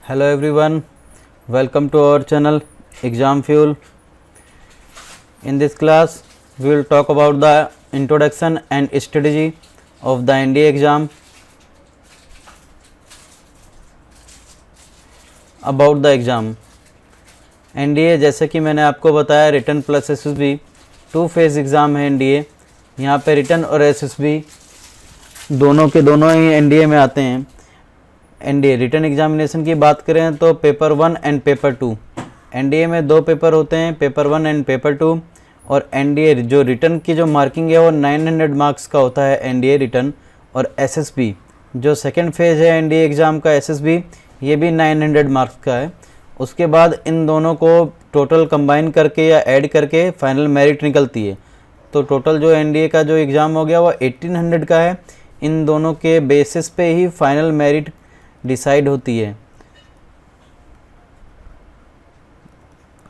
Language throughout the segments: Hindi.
Hello everyone, welcome to our channel Exam Fuel. In this class, we will talk about the introduction and strategy of the NDA exam. About the exam, NDA जैसे कि मैंने आपको बताया written plus SSB 2 phase exam है NDA। यहाँ पे रिटन और SSB दोनों के दोनों ही NDA में आते हैं। NDA रिटन एग्जामिनेशन की बात करें तो पेपर 1 एंड पेपर 2 NDA में 2 पेपर होते हैं, पेपर 1 एंड पेपर 2। और NDA जो रिटन की जो मार्किंग है वो 900 मार्क्स का होता है NDA रिटन। और SSB जो सेकेंड फेज है NDA एग्ज़ाम का SSB ये भी 900 मार्क्स का है। उसके बाद इन दोनों को टोटल कंबाइन करके या ऐड करके फाइनल मेरिट निकलती है। तो टोटल जो NDA का जो एग्ज़ाम हो गया वो 1800 का है। इन दोनों के बेसिस पे ही फाइनल मेरिट डिसाइड होती है।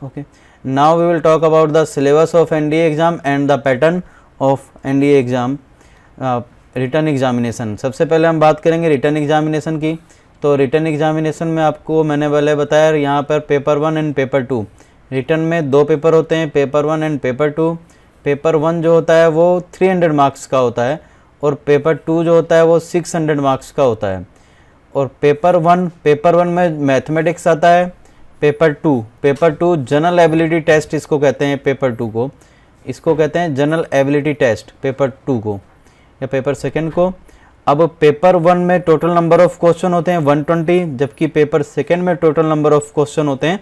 Okay, now we will talk about the syllabus of NDA exam and the pattern of NDA exam written examination. सबसे पहले हम बात करेंगे रिटन एग्जामिनेशन की। तो रिटन एग्जामिनेशन में आपको मैंने पहले बताया यहाँ पर पेपर 1 एंड पेपर 2 रिटन में 2 पेपर होते हैं, पेपर 1 एंड पेपर 2। पेपर 1 जो होता है वो 300 मार्क्स का होता है और पेपर 2 जो होता है वो 600 मार्क्स का होता है। और पेपर 1 में मैथमेटिक्स आता है। पेपर 2 जनरल एबिलिटी टेस्ट इसको कहते हैं। पेपर 2 को इसको कहते हैं जनरल एबिलिटी टेस्ट पेपर 2 को या पेपर 2 को। अब पेपर 1 में टोटल नंबर ऑफ क्वेश्चन होते हैं 120, जबकि पेपर 2 में टोटल नंबर ऑफ क्वेश्चन होते हैं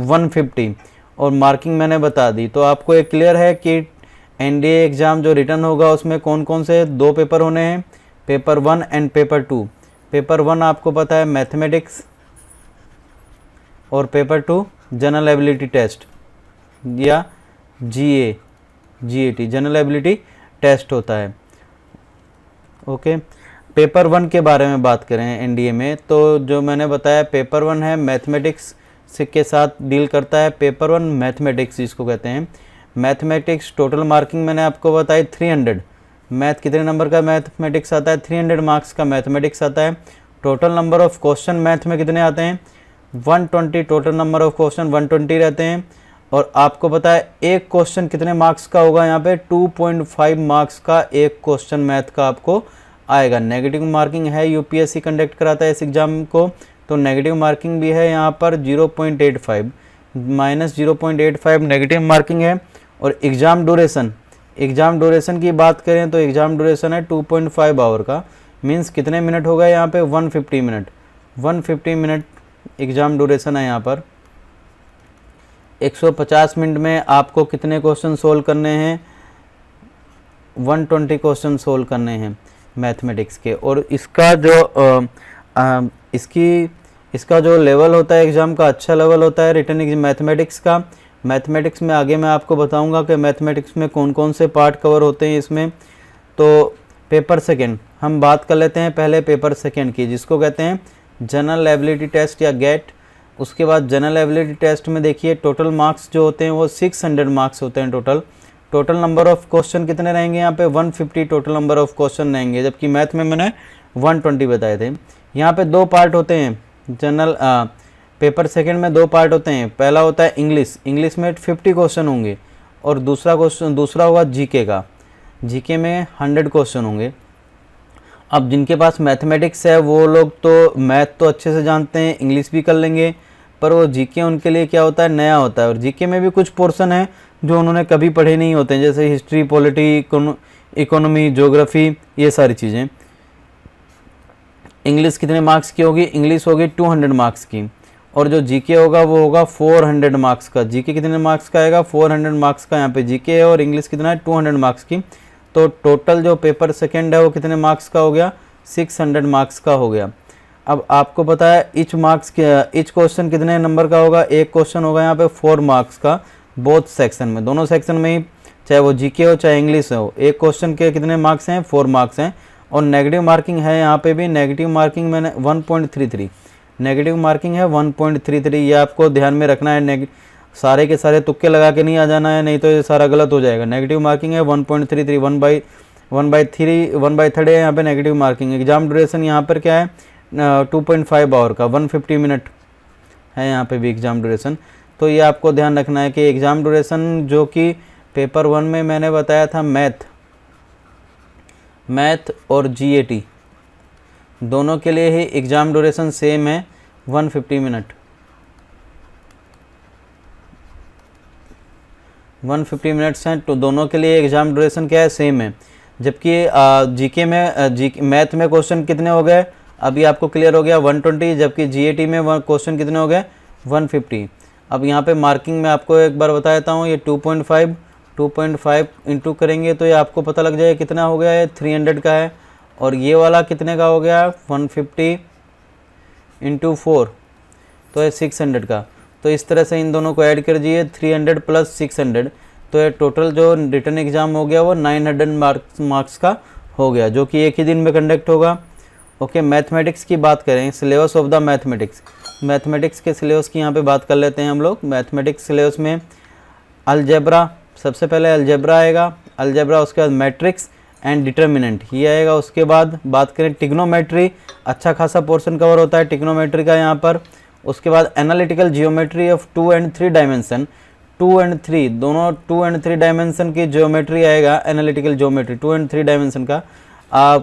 150 और मार्किंग मैंने बता दी। तो आपको एक क्लियर है कि NDA एग्ज़ाम जो रिटर्न होगा उसमें कौन कौन से 2 पेपर होने हैं, पेपर 1 एंड पेपर 2। पेपर 1 आपको पता है मैथमेटिक्स और पेपर 2 जनरल एबिलिटी टेस्ट या GAT जनरल एबिलिटी टेस्ट होता है। ओके, पेपर 1 के बारे में बात करें NDA में तो जो मैंने बताया पेपर 1 है मैथमेटिक्स के साथ डील करता है। पेपर 1 मैथमेटिक्स जिसको कहते हैं। मैथमेटिक्स टोटल मार्किंग मैंने आपको बताई 300। मैथ कितने नंबर का मैथमेटिक्स आता है, 300 मार्क्स का मैथमेटिक्स आता है। Total number of question math में कितने आते हैं, 120। टोटल नंबर ऑफ क्वेश्चन 120 रहते हैं। और आपको पता है एक क्वेश्चन कितने मार्क्स का होगा, यहाँ पे 2.5 मार्क्स का एक क्वेश्चन मैथ का आपको आएगा। नेगेटिव मार्किंग है, UPSC कंडक्ट कराता है इस एग्ज़ाम को, तो नेगेटिव मार्किंग भी है यहाँ पर 0.85 -0.85 नेगेटिव मार्किंग है। और एग्ज़ाम ड्यूरेशन की बात करें तो एग्ज़ाम ड्यूरेशन है 2.5 आवर का। मीन्स कितने मिनट हो गए यहाँ पे 150 मिनट एग्ज़ाम ड्यूरेशन है यहाँ पर। 150 मिनट में आपको कितने क्वेश्चन सोल्व करने हैं, 120 क्वेश्चन सोल्व करने हैं मैथमेटिक्स के। और इसका जो इसका जो लेवल होता है एग्ज़ाम का अच्छा लेवल होता है रिटन मैथमेटिक्स का। मैथमेटिक्स में आगे मैं आपको बताऊंगा कि मैथमेटिक्स में कौन कौन से पार्ट कवर होते हैं इसमें। तो पेपर 2 हम बात कर लेते हैं पहले पेपर 2 की, जिसको कहते हैं जनरल एबिलिटी टेस्ट या गेट। उसके बाद जनरल एबिलिटी टेस्ट में देखिए टोटल मार्क्स जो होते हैं वो 600 मार्क्स होते हैं। टोटल नंबर ऑफ क्वेश्चन कितने रहेंगे यहाँ पे 150 टोटल नंबर ऑफ क्वेश्चन रहेंगे, जबकि मैथ में मैंने 120 बताए थे। यहाँ पे 2 पार्ट होते हैं जनरल पेपर 2 में 2 पार्ट होते हैं। पहला होता है इंग्लिश में 50 क्वेश्चन होंगे और दूसरा होगा GK का। GK में 100 क्वेश्चन होंगे। अब जिनके पास मैथमेटिक्स है वो लोग तो मैथ तो अच्छे से जानते हैं, इंग्लिश भी कर लेंगे, पर वो GK उनके लिए क्या होता है, नया होता है। और GK में भी कुछ पोर्शन है जो उन्होंने कभी पढ़े नहीं होते हैं, जैसे हिस्ट्री, पॉलिटी, इकोनॉमी, ज्योग्राफी, ये सारी चीज़ें। इंग्लिश कितने मार्क्स की होगी, इंग्लिश होगी 200 मार्क्स की। और जो GK होगा वो होगा 400 मार्क्स का। GK कितने मार्क्स का आएगा, 400 मार्क्स का यहाँ पे GK है। और इंग्लिश कितना है, 200 मार्क्स की। तो टोटल जो पेपर 2 है वो कितने मार्क्स का हो गया, 600 मार्क्स का हो गया। अब आपको पता है ईच क्वेश्चन कितने नंबर का होगा, एक क्वेश्चन होगा यहाँ पे 4 मार्क्स का बोथ सेक्शन में, दोनों सेक्शन में ही, चाहे वो GK हो चाहे इंग्लिश हो। एक क्वेश्चन के कितने मार्क्स हैं, 4 मार्क्स हैं। और नेगेटिव मार्किंग है यहाँ पे भी, नेगेटिव मार्किंग मैंने 1.33 नेगेटिव मार्किंग है 1.33। ये आपको ध्यान में रखना है, सारे के सारे तुक्के लगा के नहीं आ जाना है, नहीं तो ये सारा गलत हो जाएगा। नेगेटिव मार्किंग है 1.33, 1/3 है यहाँ पे नेगेटिव मार्किंग। एग्जाम ड्यूरेशन यहाँ पर क्या है 2.5 आवर का, 150 मिनट है यहाँ पे भी एग्ज़ाम ड्यूरेशन। तो ये आपको ध्यान रखना है कि एग्ज़ाम ड्यूरेशन जो कि पेपर 1 में मैंने बताया था मैथ और जीएटी दोनों के लिए ही एग्ज़ाम ड्यूरेशन सेम है 150 मिनट। 150 मिनट्स हैं, तो दोनों के लिए एग्ज़ाम ड्यूरेशन क्या है, सेम है। जबकि जीके में मैथ में क्वेश्चन कितने हो गए, अभी आपको क्लियर हो गया 120, जबकि जीएटी में क्वेश्चन कितने हो गए 150। अब यहाँ पे मार्किंग में आपको एक बार बता देता हूँ, ये 2.5 इंटू करेंगे तो ये आपको पता लग जाएगा कितना हो गया है, 300 का है। और ये वाला कितने का हो गया 150 इंटू 4 तो है 600 का। तो इस तरह से इन दोनों को ऐड कर दीजिए 300 प्लस 600, तो ये टोटल जो रिटर्न एग्ज़ाम हो गया वो 900 मार्क्स का हो गया, जो कि एक ही दिन में कंडक्ट होगा। ओके, मैथमेटिक्स की बात करें, सिलेबस ऑफ द मैथमेटिक्स के सिलेबस की यहाँ पे बात कर लेते हैं हम लोग। मैथमेटिक्स सिलेबस में अलजेब्रा, सबसे पहले अलजेब्रा आएगा, अलजेब्रा उसके बाद मैट्रिक्स एंड डिटर्मिनेंट ये आएगा। उसके बाद बात करें टिग्नोमेट्री, अच्छा खासा पोर्शन कवर होता है टिग्नोमेट्री का यहाँ पर। उसके बाद एनालिटिकल जियोमेट्री ऑफ 2 और 3 डायमेंशन, 2 और 3 दोनों 2 और 3 डायमेंशन की ज्योमेट्री आएगा, एनालिटिकल ज्योमेट्री 2 और 3 डायमेंशन का।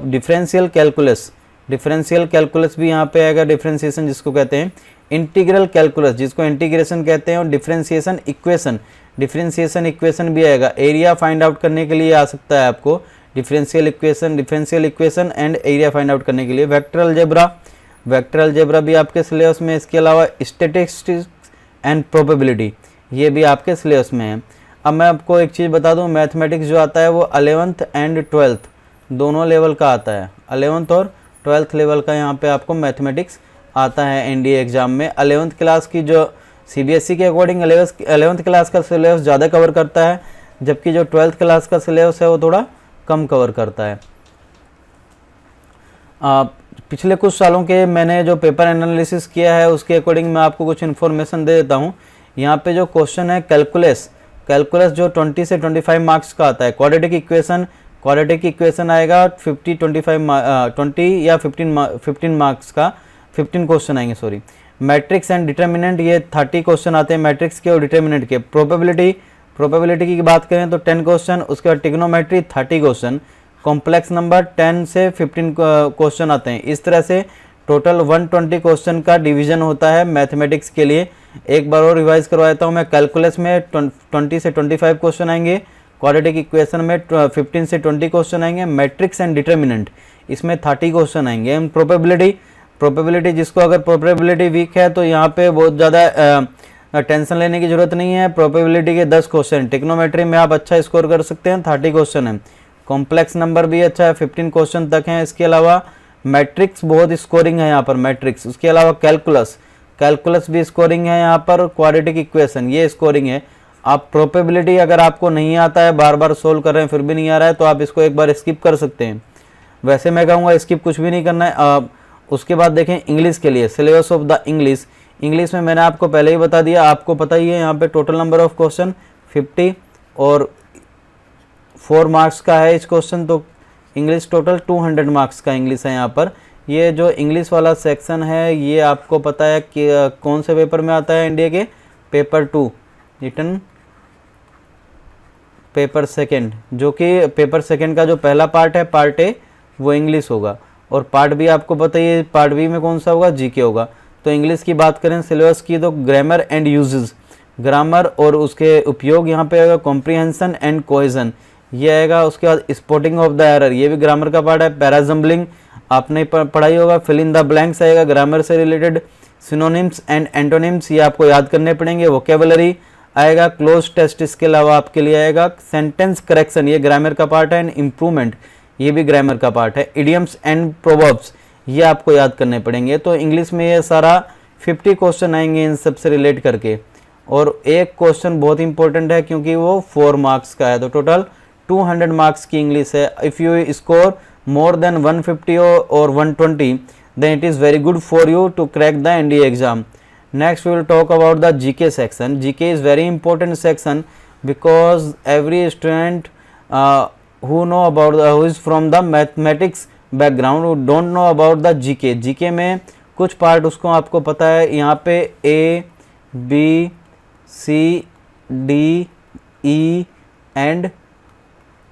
डिफरेंशियल कैलकुलस भी यहाँ पे आएगा, डिफरेंशिएशन जिसको कहते हैं, इंटीग्रल कैलकुलस जिसको इंटीग्रेशन कहते हैं, और डिफरेंशिएशन इक्वेशन भी आएगा। एरिया फाइंड आउट करने के लिए आ सकता है आपको, differential equation and area find out करने के लिए। वेक्टर अलजेब्रा भी आपके सिलेबस में। इसके अलावा स्टैटिस्टिक्स एंड प्रोबेबिलिटी ये भी आपके सिलेबस में है। अब मैं आपको एक चीज़ बता दूं, मैथमेटिक्स जो आता है वो 11th एंड 12th दोनों लेवल का आता है, 11th और 12th लेवल का यहाँ पे आपको मैथमेटिक्स आता है एनडीए एग्ज़ाम में। 11th क्लास की जो सीबीएसई के अकॉर्डिंग 11th क्लास का सिलेबस ज़्यादा कवर करता है, जबकि जो 12th क्लास का सिलेबस है वो थोड़ा कम कवर करता है। पिछले कुछ सालों के मैंने जो पेपर एनालिसिस किया है उसके अकॉर्डिंग मैं आपको कुछ इन्फॉर्मेशन दे देता हूँ। यहाँ पे जो क्वेश्चन है कैलकुलस जो 20 से 25 मार्क्स का आता है। क्वाड्रेटिक इक्वेशन आएगा 20 या 15 मार्क्स का, 15 क्वेश्चन आएंगे सॉरी। मैट्रिक्स एंड डिटर्मिनेंट ये 30 क्वेश्चन आते हैं मैट्रिक्स के और डिटर्मिनेंट के। प्रोबेबिलिटी की बात करें तो 10 क्वेश्चन, उसके बाद टिग्नोमेट्री 30 क्वेश्चन, कॉम्प्लेक्स नंबर 10 से 15 क्वेश्चन आते हैं। इस तरह से टोटल 120 क्वेश्चन का डिवीजन होता है मैथमेटिक्स के लिए। एक बार और रिवाइज करवा देता हूँ मैं, कैलकुलस में 20 से 25 क्वेश्चन आएंगे, क्वाड्रेटिक इक्वेशन में 15 से 20 क्वेश्चन आएंगे, मैट्रिक्स एंड डिटर्मिनेंट इसमें 30 क्वेश्चन आएंगे। एंड प्रोबेबिलिटी जिसको अगर प्रोबेबिलिटी वीक है तो यहाँ पे बहुत ज़्यादा टेंशन लेने की जरूरत नहीं है। प्रोबेबिलिटी के 10 क्वेश्चन, टिग्नोमेट्री में आप अच्छा स्कोर कर सकते हैं, 30 क्वेश्चन है। कॉम्प्लेक्स नंबर भी अच्छा है, 15 क्वेश्चन तक हैं। इसके अलावा मैट्रिक्स बहुत स्कोरिंग है यहाँ पर मैट्रिक्स। उसके अलावा कैलकुलस भी स्कोरिंग है यहाँ पर, क्वाड्रेटिक इक्वेशन ये स्कोरिंग है। आप प्रोबेबिलिटी अगर आपको नहीं आता है, बार बार सोल्व कर रहे हैं फिर भी नहीं आ रहा है, तो आप इसको एक बार स्किप कर सकते हैं। वैसे मैं कहूँगा स्किप कुछ भी नहीं करना है। उसके बाद देखें इंग्लिश के लिए, सिलेबस ऑफ द इंग्लिश में मैंने आपको पहले ही बता दिया, आपको पता ही है यहाँ पे टोटल नंबर ऑफ क्वेश्चन 50 और 4 मार्क्स का है इस क्वेश्चन, तो इंग्लिश टोटल 200 मार्क्स का इंग्लिश है यहाँ पर। ये जो इंग्लिश वाला सेक्शन है ये आपको पता है कि कौन से पेपर में आता है, इंडिया के पेपर 2 रिटन पेपर सेकंड, जो कि पेपर सेकंड का जो पहला पार्ट है पार्ट ए वो इंग्लिश होगा, और पार्ट बी आपको पता ही है पार्ट बी में कौन सा होगा, जीके होगा। तो इंग्लिश की बात करें सिलेबस की तो ग्रामर एंड यूजेस, ग्रामर और उसके उपयोग यहाँ पे आएगा, कॉम्प्रिहेंशन एंड कोहेजन ये आएगा। उसके बाद स्पॉटिंग ऑफ द एरर ये भी ग्रामर का पार्ट है। पैराजम्बलिंग आपने पढ़ाई होगा। फिल इन द ब्लैंक्स आएगा ग्रामर से रिलेटेड। सिनोनिम्स एंड एंटोनिम्स ये आपको याद करने पड़ेंगे। वोकेबलरी आएगा। क्लोज टेस्ट इसके अलावा आपके लिए आएगा। सेंटेंस करेक्शन ये ग्रामर का पार्ट है। एंड इम्प्रूवमेंट ये भी ग्रामर का पार्ट है। इडियम्स एंड प्रोवर्ब्स ये आपको याद करने पड़ेंगे। तो इंग्लिश में ये सारा 50 क्वेश्चन आएंगे इन सब से रिलेट करके, और एक क्वेश्चन बहुत इंपॉर्टेंट है क्योंकि वो 4 मार्क्स का है, तो टोटल 200 मार्क्स की इंग्लिश है। If you score more than 150 और 120 then it is very good for you to crack the NDA exam. Next we will talk about the GK section. GK is very important section because every student who is from the mathematics background who don't know about the GK में कुछ पार्ट उसको आपको पता है, यहाँ पे A, B, C, D, E and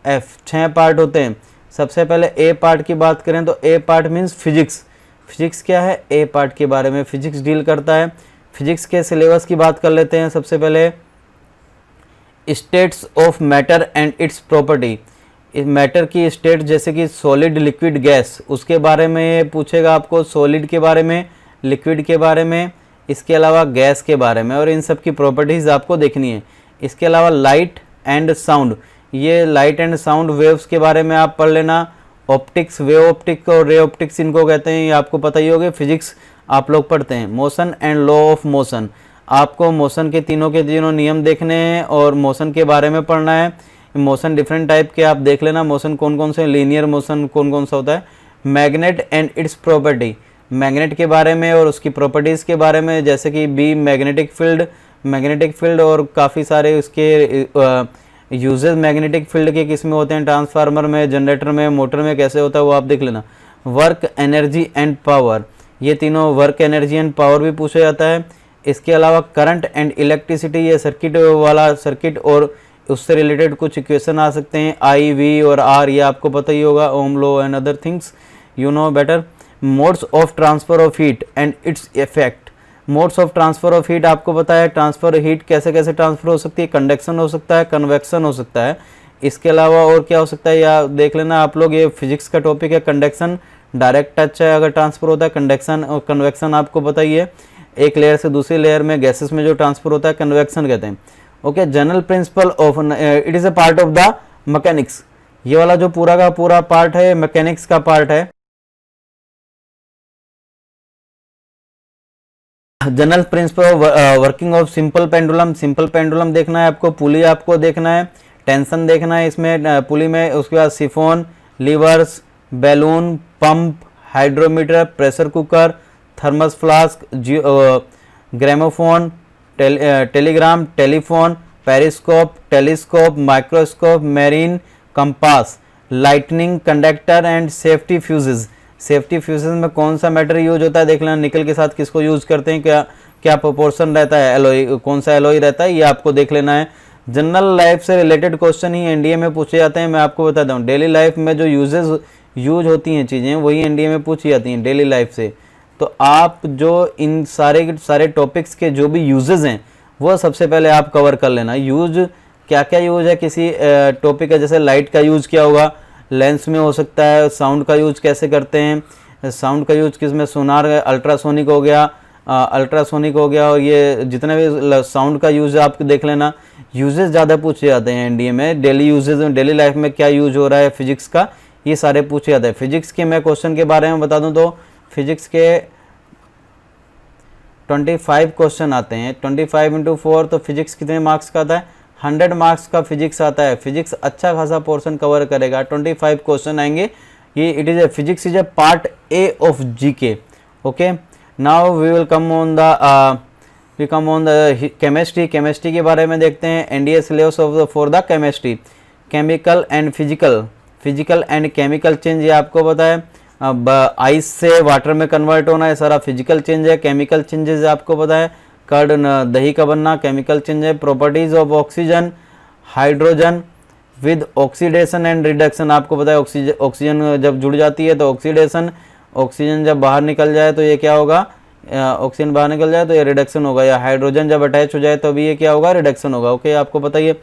F 6 part होते हैं। सबसे पहले A पार्ट की बात करें तो A part means physics. Physics क्या है? A पार्ट के बारे में फिजिक्स डील करता है। फिजिक्स के सिलेबस की बात कर लेते हैं। सबसे पहले states of matter and it's property. Matter की स्टेट जैसे कि सॉलिड, लिक्विड, गैस, उसके बारे में पूछेगा आपको, सॉलिड के बारे में, लिक्विड के बारे में, इसके अलावा गैस के बारे में, और इन सब की प्रॉपर्टीज़ आपको देखनी है। इसके अलावा लाइट एंड साउंड, ये लाइट एंड साउंड वेव्स के बारे में आप पढ़ लेना। ऑप्टिक्स, वेव ऑप्टिक्स और रे ऑप्टिक्स इनको कहते हैं, ये आपको पता ही होगा, फिजिक्स आप लोग पढ़ते हैं। Motion and law of motion, आपको मोशन के तीनों नियम देखने हैं और मोशन के बारे में पढ़ना है। मोशन डिफरेंट टाइप के आप देख लेना, मोशन कौन कौन से, लीनियर मोशन कौन कौन सा होता है। Magnet and it's property, magnet के बारे में और उसकी प्रॉपर्टीज़ के बारे में, जैसे कि बी मैग्नेटिक फील्ड और काफ़ी सारे उसके यूजेस मैग्नेटिक फील्ड के किस में होते हैं, ट्रांसफार्मर में, जनरेटर में, मोटर में कैसे होता है वो आप देख लेना। वर्क, एनर्जी एंड पावर, ये तीनों, वर्क, एनर्जी एंड पावर भी पूछा जाता है। इसके अलावा करंट एंड इलेक्ट्रिसिटी, ये सर्किट वाला, सर्किट और उससे रिलेटेड कुछ इक्वेशन आ सकते हैं, आई, वी और आर, ये आपको पता ही होगा, Ohm law and other things you know better. Modes of transfer of heat and its effect, modes of transfer of heat आपको पता है, ट्रांसफर हीट कैसे कैसे ट्रांसफर हो सकती है, कंडक्शन हो सकता है, कन्वेक्शन हो सकता है। इसके अलावा और क्या हो सकता है, या देख लेना आप लोग, ये फिजिक्स का टॉपिक है। कंडक्शन डायरेक्ट टच है अगर ट्रांसफर होता है, कंडक्शन और कन्वेक्शन आपको पता ही है, एक लेयर से दूसरी लेयर में गैसेस में जो ट्रांसफर होता है कन्वेक्शन कहते हैं। Okay, general principle of it is a part of the mechanics, ये वाला जो पूरा का पूरा पार्ट है मैकेनिक्स का पार्ट है। General principle of working of simple pendulum, simple pendulum देखना है आपको, पुली आपको देखना है, टेंशन देखना है इसमें पुली में। उसके बाद chiffon, levers, balloon, pump, hydrometer, pressure cooker, thermos flask, gramophone, Telegram, telephone, periscope, telescope, microscope, marine compass, lightning conductor and safety fuses. Safety fuses में कौन सा मैटर यूज होता है देख लेना, निकल के साथ किसको यूज करते हैं, क्या क्या प्रोपोर्शन रहता है, एलॉय कौन सा एलॉय रहता है, ये आपको देख लेना है। जनरल लाइफ से रिलेटेड क्वेश्चन ही एनडीए में पूछे जाते हैं। मैं आपको बताता हूँ, डेली लाइफ में जो यूज होती हैं चीज़ें वही एनडीए में पूछी जाती हैं डेली लाइफ से। तो आप जो इन सारे टॉपिक्स के जो भी यूजेस हैं वो सबसे पहले आप कवर कर लेना। यूज क्या क्या यूज है किसी टॉपिक का, जैसे लाइट का यूज क्या होगा, लेंस में हो सकता है। साउंड का यूज कैसे करते हैं, साउंड का यूज किस में, सोनार, अल्ट्रासोनिक हो गया, और ये जितने भी साउंड का यूज है आप देख लेना। यूजेस ज़्यादा पूछे जाते हैं एनडीए में, डेली यूजेस में, डेली लाइफ में क्या यूज हो रहा है फिजिक्स का, ये सारे पूछे जाते हैं। फिजिक्स के मैं क्वेश्चन के बारे में बता दूं तो फिजिक्स के 25 क्वेश्चन आते हैं, 25 × 4 तो फिजिक्स कितने मार्क्स का आता है, 100 मार्क्स का फिजिक्स आता है। फिजिक्स अच्छा खासा पोर्शन कवर करेगा, 25 क्वेश्चन आएंगे। ये it is a physics is a part a of GK. Okay, now we will come on the chemistry. केमिस्ट्री के बारे में देखते हैं। NDA syllabus of for the chemistry, chemical and physical and chemical change, ये आपको पता है। अब आइस से वाटर में कन्वर्ट होना है सारा फिजिकल चेंज है। केमिकल चेंजेस आपको पता है, कर्ड दही का बनना केमिकल चेंज है। Properties of oxygen, hydrogen with oxidation and reduction, आपको पता है ऑक्सीजन जब जुड़ जाती है तो ऑक्सीडेशन, ऑक्सीजन जब बाहर निकल जाए तो ये क्या होगा, ऑक्सीजन बाहर निकल जाए तो ये रिडक्शन होगा, या हाइड्रोजन जब अटैच हो जाए तो भी ये क्या होगा, रिडक्शन होगा। ओके, आपको पता ही है।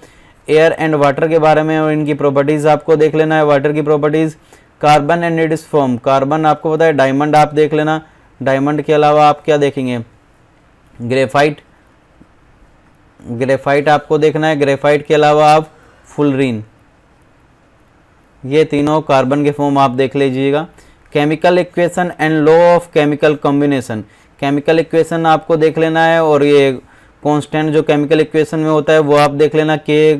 एयर एंड वाटर के बारे में और इनकी प्रॉपर्टीज आपको देख लेना है। वाटर की properties, carbon and it's form, carbon आपको पता है। डायमंड आप देख लेना। डायमंड के अलावा आप क्या देखेंगे, ग्रेफाइट आपको देखना है। ग्रेफाइट के अलावा आप फुलरीन, ये तीनों कार्बन के फॉर्म आप देख लीजिएगा। Chemical equation and law of chemical combination, chemical equation आपको देख लेना है। और ये कांस्टेंट जो केमिकल इक्वेशन में होता है वो आप देख लेना, के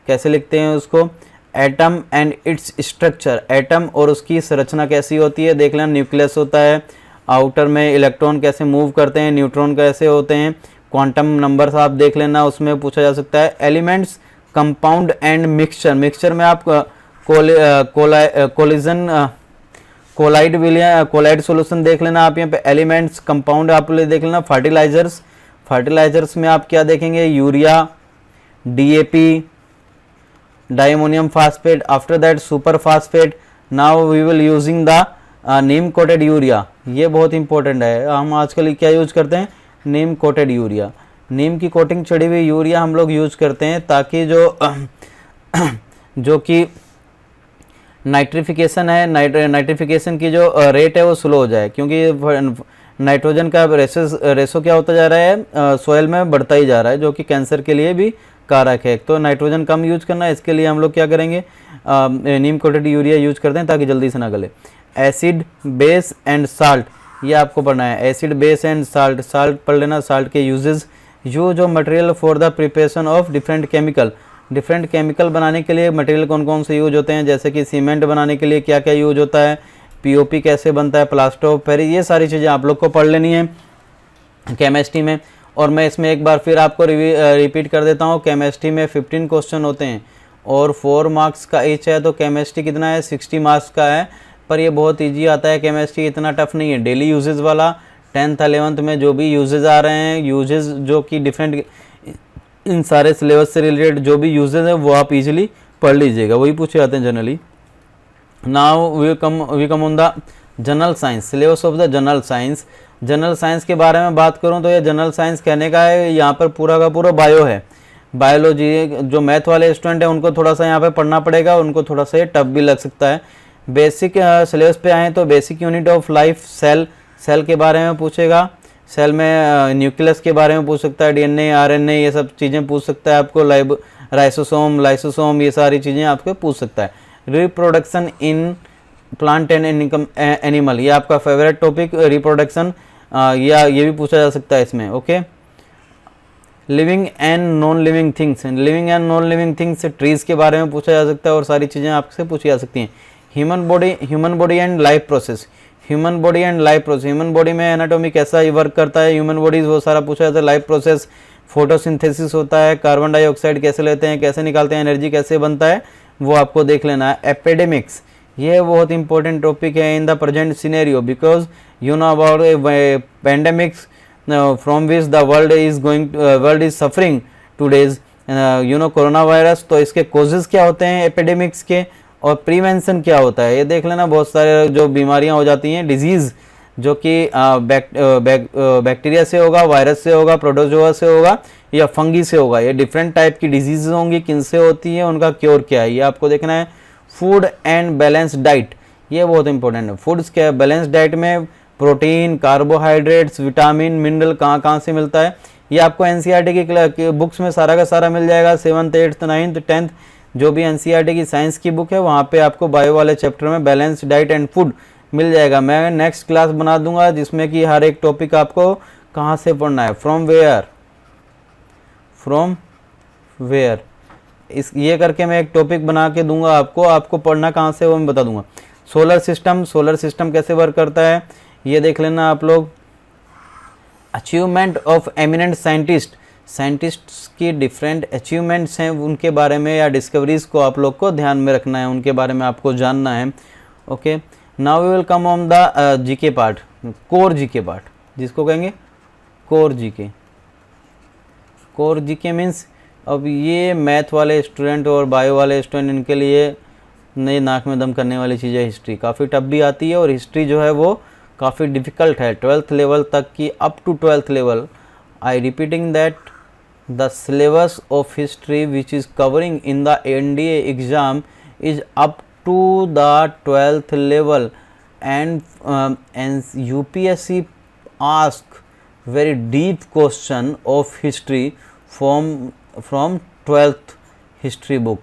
कैसे लिखते हैं उसको। Atom and its structure, atom और उसकी संरचना कैसी होती है देख लेना। न्यूक्लियस होता है, आउटर में इलेक्ट्रॉन कैसे मूव करते हैं, न्यूट्रॉन कैसे होते हैं। क्वांटम नंबर्स आप देख लेना, उसमें पूछा जा सकता है। Elements, compound and mixture, mixture में आप कोलाइड सॉल्यूशन देख लेना आप यहाँ पे, एलिमेंट्स कंपाउंड आप देख लेना, फर्टिलाइजर्स में आप क्या देखेंगे, urea, DAP, diammonium phosphate, after that super phosphate, now we will using the neem coated urea. ये बहुत इंपॉर्टेंट है, हम आजकल क्या यूज करते हैं, नीम कोटेड यूरिया, नीम की कोटिंग चढ़ी हुई यूरिया हम लोग यूज करते हैं ताकि जो कि नाइट्रिफिकेशन है, नाइट्रिफिकेशन की जो रेट है वो स्लो हो जाए, क्योंकि नाइट्रोजन का रेसो क्या होता जा रहा है, सोयल में बढ़ता ही जा रहा है, जो कि कैंसर के लिए भी कारक है। तो नाइट्रोजन कम यूज करना है, इसके लिए हम लोग क्या करेंगे, नीम कोटेड यूरिया यूज करते हैं ताकि जल्दी से ना गले। एसिड, बेस एंड साल्ट, ये आपको पढ़ना है, acid, base and salt. Salt पढ़ लेना, साल्ट के uses, use of material for the preparation of different chemical, different chemical बनाने के लिए मटेरियल कौन कौन से यूज होते हैं, जैसे कि सीमेंट बनाने के लिए क्या क्या यूज होता है, पीओपी कैसे बनता है, प्लास्टर ऑफ पेरिस, ये सारी चीज़ें आप लोग को पढ़ लेनी है केमिस्ट्री में। और मैं इसमें एक बार फिर आपको रिपीट कर देता हूँ, केमिस्ट्री में 15 क्वेश्चन होते हैं और 4 मार्क्स का ईच है, तो केमिस्ट्री कितना है, 60 मार्क्स का है। पर ये बहुत ईजी आता है, केमिस्ट्री इतना टफ नहीं है, डेली यूजेज वाला। 10th 11th में जो भी यूजेज आ रहे हैं, यूजेज जो कि डिफरेंट इन सारे सिलेबस से रिलेटेड जो भी यूजेज है वो आप इजीली पढ़ लीजिएगा, वही पूछे जाते हैं generally. Now we come on the general science, syllabus of the general science. General science के बारे में बात करूं तो ये जनरल साइंस कहने का है, यहाँ पर पूरा का पूरा बायो है, बायोलॉजी। जो मैथ वाले स्टूडेंट हैं उनको थोड़ा सा यहाँ पे पढ़ना पड़ेगा, उनको थोड़ा सा टफ भी लग सकता है। बेसिक सिलेबस पे आए तो basic unit of life, cell, cell के बारे में पूछेगा, सेल में न्यूक्लियस के बारे में पूछ सकता है, डीएनए, आरएनए, ये सब चीज़ें पूछ सकता है आपको, लाइसोसोम, ये सारी चीज़ें आपको पूछ सकता है। Reproduction in plant and animal, ये आपका फेवरेट टॉपिक रिप्रोडक्शन, या ये भी पूछा जा सकता है इसमें। Okay, living and non living things, living and non living things, trees के बारे में पूछा जा सकता है और सारी चीज़ें आपसे पूछी जा सकती हैं। Human body and life process, human body and life process, human body में एनाटॉमी कैसा वर्क करता है, ह्यूमन बॉडीज वो सारा पूछा जाता है। लाइफ प्रोसेस, फोटोसिंथेसिस होता है, कार्बन डाइऑक्साइड कैसे लेते हैं, कैसे निकालते हैं, एनर्जी कैसे बनता है, वो आपको देख लेना है। एपिडेमिक्स, ये बहुत इंपॉर्टेंट टॉपिक है in the present scenario, because you know about pandemics from which the world is suffering today's, you know corona virus. तो इसके कॉजेज क्या होते हैं एपिडेमिक्स के, और प्रिवेंशन क्या होता है, ये देख लेना। बहुत सारे जो बीमारियां हो जाती हैं, डिजीज़, जो कि बैक्टीरिया से होगा, वायरस से होगा, प्रोटोजोआ से होगा या फंगी से होगा, ये डिफरेंट टाइप की डिजीज़ होंगी, किन से होती है, उनका क्योर क्या है, ये आपको देखना है। फूड एंड बैलेंस डाइट, ये बहुत इंपॉर्टेंट है। फूड्स क्या, बैलेंस डाइट में प्रोटीन, कार्बोहाइड्रेट्स, विटामिन, मिनरल कहाँ से मिलता है, ये आपको एनसीईआरटी की बुक्स में सारा का सारा मिल जाएगा। 7th 8th 9th 10th जो भी एनसीईआरटी की साइंस की बुक है वहाँ पे आपको बायो वाले चैप्टर में बैलेंस डाइट एंड फूड मिल जाएगा। मैं नेक्स्ट क्लास बना दूंगा जिसमें कि हर एक टॉपिक आपको कहाँ से पढ़ना है, फ्रॉम वेयर, इस ये करके मैं एक टॉपिक बना के दूंगा आपको पढ़ना कहाँ से वो मैं बता दूंगा। सोलर सिस्टम कैसे वर्क करता है ये देख लेना आप लोग। अचीवमेंट ऑफ एमिनेंट साइंटिस्ट्स की डिफरेंट अचीवमेंट्स हैं, उनके बारे में या डिस्कवरीज को आप लोग को ध्यान में रखना है, उनके बारे में आपको जानना है। Okay, now we will come on the GK part, core GK part, जिसको कहेंगे कोर जीके मीन्स, अब ये मैथ वाले स्टूडेंट और बायो वाले स्टूडेंट इनके लिए नए नाक में दम करने वाली चीज़ है। हिस्ट्री काफ़ी टफ भी आती है और हिस्ट्री जो है वो काफ़ी डिफ़िकल्ट है 12th लेवल तक की, up to 12th level. I repeating that the syllabus of history which is covering in the NDA exam is up to the 12th level and UPSC ask very deep question of history from 12th history book.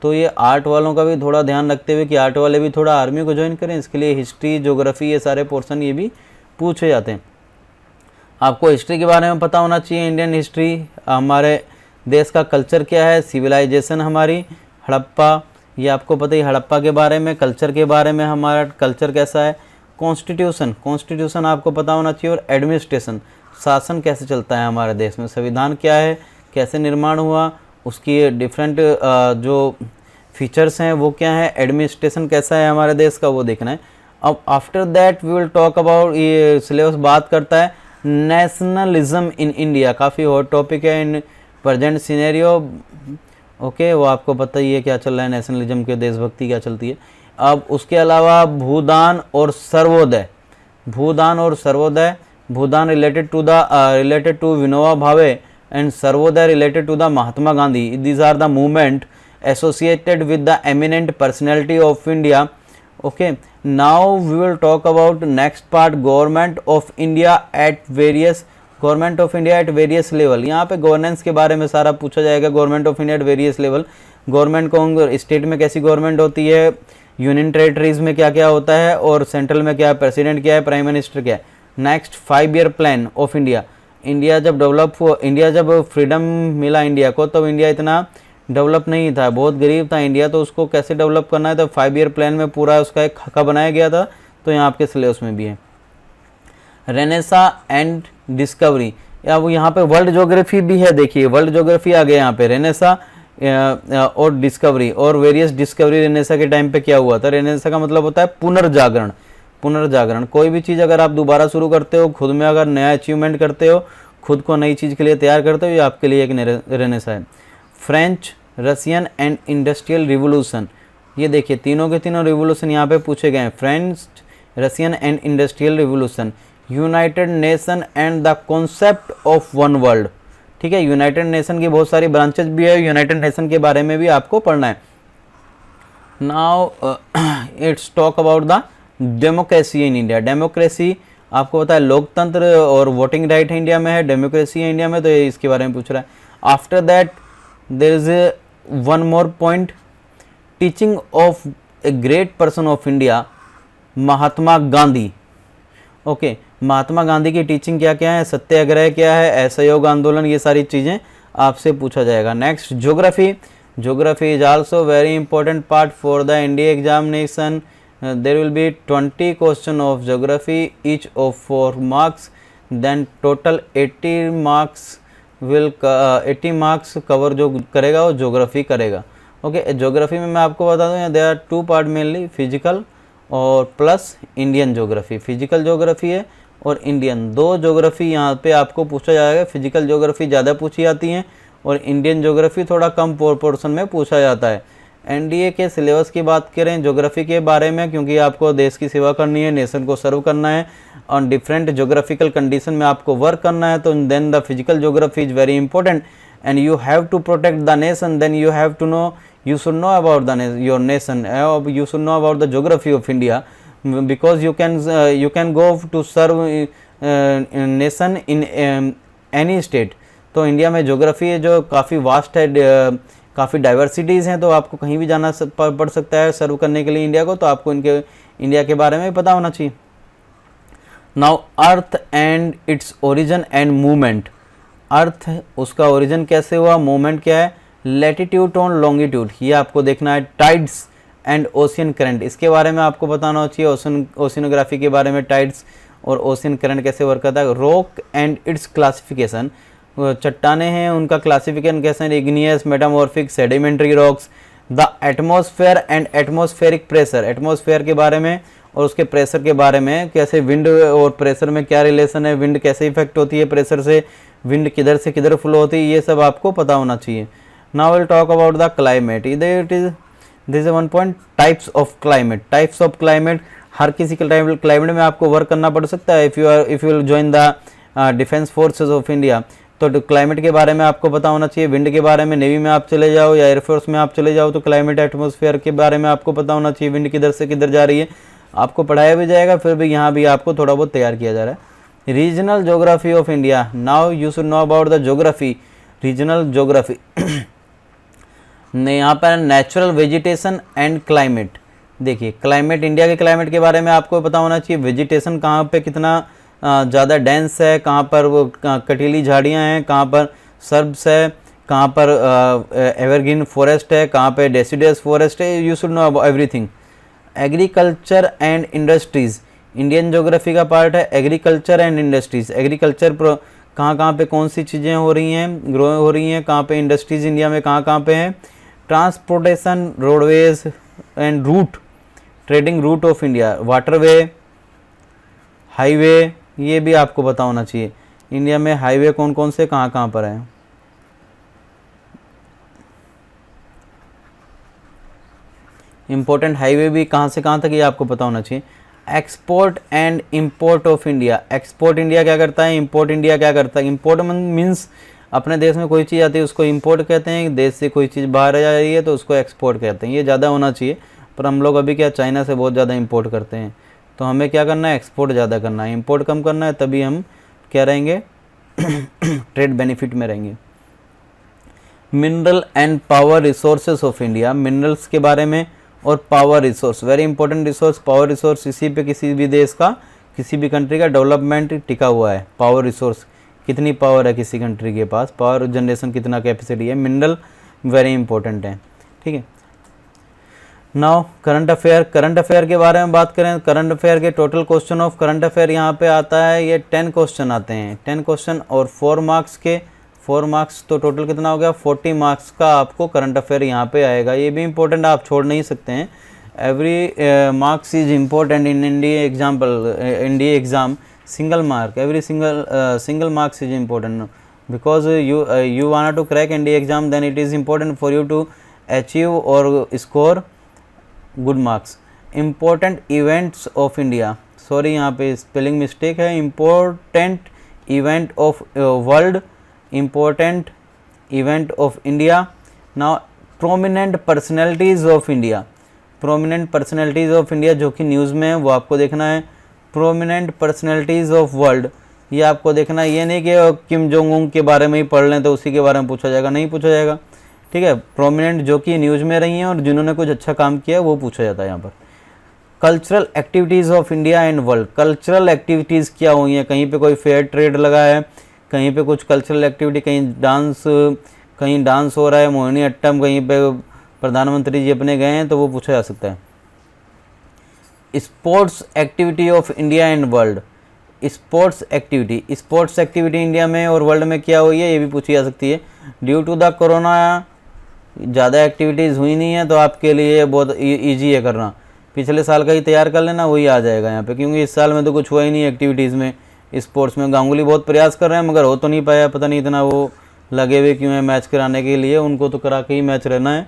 तो ये आर्ट वालों का भी थोड़ा ध्यान रखते हुए कि आर्ट वाले भी थोड़ा आर्मी को ज्वाइन करें, इसके लिए हिस्ट्री, ज्योग्राफी, ये सारे पोर्शन ये भी पूछे जाते हैं। आपको हिस्ट्री के बारे में पता होना चाहिए, इंडियन हिस्ट्री, हमारे देश का कल्चर क्या है, सिविलाइजेशन हमारी, हड़प्पा, ये आपको पता ही हड़प्पा के बारे में, कल्चर के बारे में, हमारा कल्चर कैसा है। कॉन्स्टिट्यूशन आपको पता होना चाहिए, और एडमिनिस्ट्रेशन, शासन कैसे चलता है हमारे देश में, संविधान क्या है, कैसे निर्माण हुआ, उसकी डिफरेंट जो फीचर्स हैं वो क्या है, एडमिनिस्ट्रेशन कैसा है हमारे देश का वो देखना है। अब after that we will talk about, ये सिलेबस बात करता है नेशनलिज्म इन इंडिया, काफ़ी हॉट टॉपिक है इन प्रेजेंट सिनेरियो। ओके, वो आपको पता ही है क्या चल रहा है, नेशनलिज्म के, देशभक्ति क्या चलती है। अब उसके अलावा भूदान और सर्वोदय, भूदान और Sarvodaya, Bhoodan related to Vinoba Bhave and Sarvodaya related to the Mahatma Gandhi. These are the movement associated with the eminent personality of India. Okay, now we will talk about next part, government of India at various level। यहाँ पे गवर्नेंस के बारे में सारा पूछा जाएगा, government of India at various level. Government को स्टेट में कैसी गवर्नमेंट होती है, यूनियन टेरिटरीज में क्या क्या होता है, और सेंट्रल में क्या है, प्रेसिडेंट क्या है, प्राइम मिनिस्टर क्या है। Next 5 year plan of India. India जब फ्रीडम मिला इंडिया को, तब इंडिया इतना डेवलप नहीं था, बहुत गरीब था इंडिया, तो उसको कैसे डेवलप करना है, तो 5 ईयर प्लान में पूरा उसका एक खाका बनाया गया था, तो यहाँ आपके सिलेबस में भी है। रेनेसा एंड डिस्कवरी, या वो यहाँ पे वर्ल्ड ज्योग्राफी भी है, देखिए वर्ल्ड ज्योग्राफी आ गया यहाँ पे, रेनेसा और डिस्कवरी, और वेरियस डिस्कवरी रेनेसा के टाइम पे क्या हुआ था। रेनेसा का मतलब होता है पुनर्जागरण, पुनर्जागरण। कोई भी चीज़ अगर आप दोबारा शुरू करते हो, खुद में अगर नया अचीवमेंट करते हो, खुद को नई चीज़ के लिए तैयार करते हो, ये आपके लिए एक रेनेसा है। French, Russian and industrial revolution, ये देखिए तीनों के तीनों रिवोल्यूशन यहाँ पे पूछे गए हैं, French, Russian and industrial revolution. United nation and the concept of one world, ठीक है, यूनाइटेड नेशन की बहुत सारी ब्रांचेस भी है, यूनाइटेड नेशन के बारे में भी आपको पढ़ना है। Now it's talk about the democracy in India. Democracy आपको पता है लोकतंत्र और वोटिंग राइट इंडिया में है, डेमोक्रेसी है इंडिया में, तो ये इसके बारे में पूछ रहा है। After that there is one more point, teaching of a great person of India, Mahatma Gandhi. Okay, Mahatma Gandhi की टीचिंग क्या क्या है, सत्याग्रह क्या है, असहयोग आंदोलन, ये सारी चीज़ें आपसे पूछा जाएगा। Next geography, geography is also very important part for the NDA examination. There will be 20 question of geography, each of 4 marks, then total 80 marks cover जो करेगा वो ज्योग्राफी करेगा। ओके, ज्योग्राफी में मैं आपको बता दूँ, there are 2 part mainly, physical और plus Indian geography. Physical geography है और इंडियन, 2 ज्योग्राफी यहाँ पे आपको पूछा जाएगा। फिजिकल ज्योग्राफी ज़्यादा पूछी जाती हैं और इंडियन ज्योग्राफी थोड़ा कम पोर्शन में पूछा जाता है। एनडीए के सिलेबस की बात करें ज्योग्राफी के बारे में, क्योंकि आपको देश की सेवा करनी है, नेशन को सर्व करना है, और डिफरेंट ज्योग्राफिकल कंडीशन में आपको वर्क करना है, तो then the physical geography is very important and you have to protect the nation, then you have to know, you should know about your nation, you should know about the geography of India, because you can go to serve nation in any state। तो इंडिया में ज्योग्राफी है जो काफ़ी वास्ट है, काफ़ी डाइवर्सिटीज़ हैं, तो आपको कहीं भी जाना पड़ सकता है सर्व करने के लिए इंडिया को, तो आपको इंडिया के बारे में पता होना चाहिए। Now earth and its origin and movement. Earth, उसका ओरिजिन कैसे हुआ, मूवमेंट क्या है, लैटिट्यूड और लॉन्गिट्यूड, ये आपको देखना है। टाइड्स एंड ओशियन करंट, इसके बारे में आपको बताना चाहिए, ओशिनोग्राफी के बारे में, टाइड्स और ओशियन करंट कैसे वर्क करता है। रॉक एंड इट्स क्लासिफिकेशन, चट्टाने हैं उनका क्लासिफिकेशन कैसे है, igneous, metamorphic, sedimentary rocks. The atmosphere and atmospheric pressure, atmosphere के बारे में और उसके प्रेशर के बारे में, कैसे विंड और प्रेशर में क्या रिलेशन है, विंड कैसे इफेक्ट होती है प्रेशर से, विंड किधर से किधर फ्लो होती है, ये सब आपको पता होना चाहिए। Now we'll talk about the climate. This is one point, types of climate. Types of climate, हर किसी क्लाइमेट में आपको वर्क करना पड़ सकता है। if you will join the defense forces of India, तो क्लाइमेट के बारे में आपको पता होना चाहिए। विंड के बारे में नेवी में आप चले जाओ या एयरफोर्स में आप चले जाओ, तो क्लाइमेट एटमॉस्फेयर के बारे में आपको पता होना चाहिए, विंड किधर से किधर जा रही है, आपको पढ़ाया भी जाएगा, फिर भी यहाँ भी आपको थोड़ा बहुत तैयार किया जा रहा है। Regional geography of India, now you should know about the geography, regional geography. यहाँ पर नेचुरल वेजिटेशन एंड क्लाइमेट, देखिए क्लाइमेट, इंडिया के क्लाइमेट के बारे में आपको पता होना चाहिए। वेजिटेशन कहाँ पे कितना ज़्यादा डेंस है, कहाँ पर वो कटीली झाड़ियाँ हैं, कहाँ पर सर्ब्स है, कहाँ पर एवरग्रीन फॉरेस्ट है, कहाँ पे डेसिडियस फॉरेस्ट है, you should know about everything. Agriculture and industries, Indian geography का पार्ट है एग्रीकल्चर एंड इंडस्ट्रीज़। एग्रीकल्चर कहाँ पे कौन सी चीज़ें हो रही हैं, ग्रो हो रही हैं, कहाँ पे इंडस्ट्रीज़ इंडिया में कहाँ पे हैं। Transportation, roadways and route, trading route of India, waterway, highway, ये भी आपको पता होना चाहिए। इंडिया में हाईवे कौन कौन से कहाँ कहाँ पर हैं। इंपॉर्टेंट हाईवे भी कहाँ से कहाँ तक ये आपको पता होना चाहिए। Export and import of India, export India क्या करता है, इंपोर्ट इंडिया क्या करता है। इंपोर्ट मीन्स अपने देश में कोई चीज़ आती है उसको इंपोर्ट कहते हैं, देश से कोई चीज़ बाहर जा रही है तो उसको एक्सपोर्ट कहते हैं। ये ज़्यादा होना चाहिए, पर हम लोग अभी क्या चाइना से बहुत ज़्यादा इंपोर्ट करते हैं, तो हमें क्या करना है, एक्सपोर्ट ज़्यादा करना है, इंपोर्ट कम करना है, तभी हम क्या रहेंगे ट्रेड बेनिफिट में रहेंगे। Mineral and power resources of India, minerals के बारे में और power resource, very important resource, power resource, इसी पे किसी भी देश का, किसी भी कंट्री का डेवलपमेंट टिका हुआ है। पावर रिसोर्स, कितनी पावर है किसी कंट्री के पास, पावर जनरेशन कितना कैपेसिटी है, मिनरल वेरी इंपॉर्टेंट है। ठीक है, now current affair, current affair के बारे में बात करें, करंट अफेयर के total question of current affair यहाँ पे आता है, ये 10 क्वेश्चन आते हैं, 10 क्वेश्चन और 4 मार्क्स के, 4 मार्क्स तो टोटल कितना हो गया, 40 मार्क्स का आपको करंट अफेयर यहाँ पे आएगा। ये भी इंपॉर्टेंट, आप छोड़ नहीं सकते हैं। Every marks is important in India example, India exam, single mark, every single marks is important because you want to crack India exam, then it is important for you to achieve or score good marks. Important events of India, sorry यहाँ पे spelling mistake है, important event of world, important event of India. Now prominent personalities of India, prominent personalities of India जो कि न्यूज़ में है वो आपको देखना है। प्रोमिनेंट पर्सनैलिटीज़ ऑफ वर्ल्ड, ये आपको देखना है, ये नहीं कि किम जोंग उंग के बारे में ही पढ़ लें तो उसी के बारे में पूछा जाएगा, नहीं पूछा जाएगा। ठीक है, प्रोमिनेंट जो कि न्यूज़ में रही हैं और जिन्होंने कुछ अच्छा काम किया वो पूछा जाता है यहाँ पर। Cultural activities of India and world, cultural activities क्या हुई हैं, कहीं पे कोई फेयर ट्रेड लगा है, कहीं पे कुछ कल्चरल एक्टिविटी, कहीं डांस हो रहा है, मोहिनी अट्टम, कहीं पे प्रधानमंत्री जी अपने गए हैं, तो वो पूछा जा सकता है। Sports activity of India and world, sports activity India में और वर्ल्ड में क्या हुई है, ये भी पूछी जा सकती है। ड्यू टू द कोरोना ज़्यादा एक्टिविटीज़ हुई नहीं है, तो आपके लिए बहुत ईजी है करना, पिछले साल का ही तैयार कर लेना, वही आ जाएगा यहाँ पे, क्योंकि इस साल में तो कुछ हुआ ही नहीं एक्टिविटीज़ में, स्पोर्ट्स में। गांगुली बहुत प्रयास कर रहे हैं मगर हो तो नहीं पाया, पता नहीं इतना वो लगे हुए क्यों है मैच कराने के लिए, उनको तो करा के ही मैच रहना है।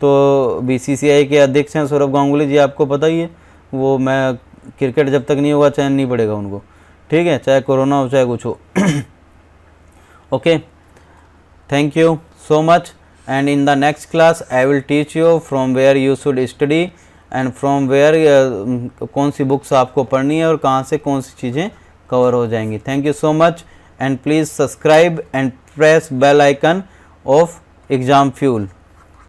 तो BCCI के अध्यक्ष हैं सौरभ गांगुली जी, आपको पता ही है, वो मैं क्रिकेट जब तक नहीं होगा चैन नहीं पड़ेगा उनको। ठीक है, चाहे कोरोना हो चाहे कुछ हो। Okay, thank you so much, and in the next class I will teach you from where you should study and from where कौन सी बुक्स आपको पढ़नी है और कहाँ से कौन सी चीज़ें कवर हो जाएंगी। Thank you so much, and please subscribe and press bell icon of Exam fuel.